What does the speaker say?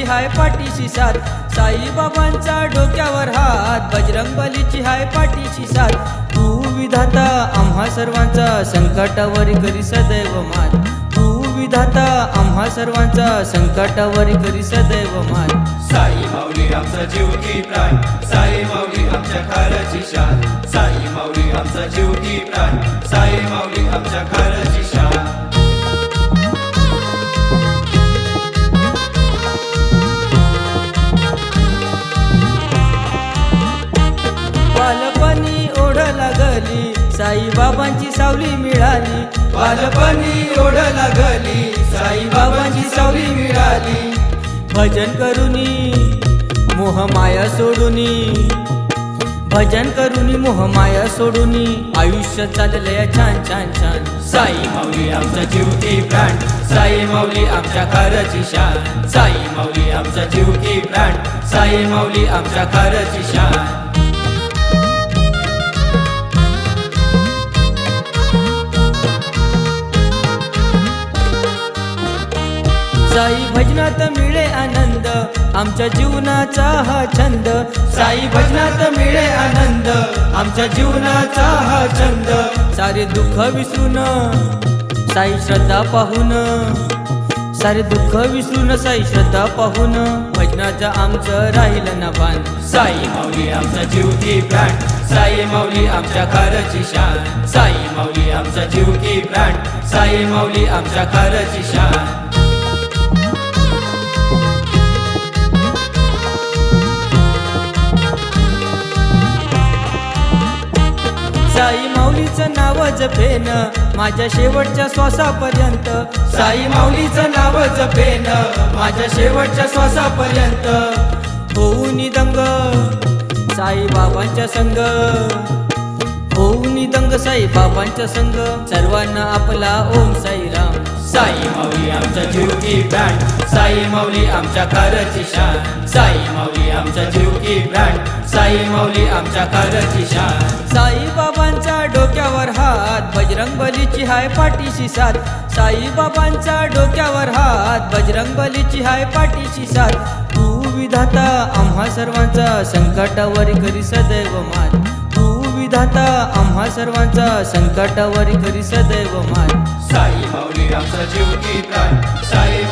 हाय पाठीशी साथ, साईबाबांचा डोक्यावर हात, बजरंगबलीची हाय पाठीशी साथ। तू विधाता आम्हा सर्वांचा, संकटावर करी सदैव मात। तू विधाता आम्हा सर्वांचा, संकटावर करी सदैव मात। साई माऊली आमचा जीव की प्राण, साई माऊली आमच्या खाराची शान, साई माऊली आमचा जीव की प्राण, साई माऊली आमच्या खाराची शान। बालपणी ओढ लागली, साईबाबांची सावली मिळाली। बालपणी ओढ लागली, साईबाबांची सावली मिळाली। भजन करुनी मोहमाया सोडूनी, भजन करुनी मोहमाया सोडूनी, आयुष्य चाललंय छान छान छान। साई माऊली आमचा जीव की प्राण, साई माऊली आमच्या खाराची शान, साई माऊली आमचा जीव की प्राण, साई माऊली आमच्या खाराची शान। साई भजनात मिळे आनंद, आमच्या जीवनाचा हा छंद। साई भजनात मिळे आनंद, आमच्या जीवनाचा हा छंद। सारे दुःख विसरून साई श्रद्धा पाहून, सारे दुःख विसरून साई श्रद्धा पाहून, भजनाचं आमचं राहिलं ना भान। साई माऊली आमचा जीव की प्राण, साई माऊली आमच्या खाराची शान, साई माऊली आमचा जीव की प्राण, साई माऊली आमच्या खाराची शान। साई माऊलीचं नाव जपेन माझ्या शेवटच्या श्वासापर्यंत, साई माऊलीचं नाव जपेन माझ्या शेवटच्या श्वासापर्यंत। होऊन दंग साईबाबांच्या संग, होऊन दंग साईबाबांच्या संग, सर्वांना आपला ओम साईराम। साई माऊली आमचा जीव की प्राण, साई माऊली आमच्या खाराची शान, साई माऊली आमचा जीव की प्राण, साई माऊली आमच्या खाराची शान। साईबाबांचा डोक्यावर हात, बजरंगबलीची हाय पाठीशी साथ, साईबाबांचा डोक्यावर हात, बजरंगबलीची हाय पाठीशी साथ। तू विधाता आम्हा सर्वांचा, संकटावर करी सदैव मात। तू विधाता आम्हा सर्वांचा, संकटावर करी सदैव मात। साई माऊली आमचा जीव की प्राण, साई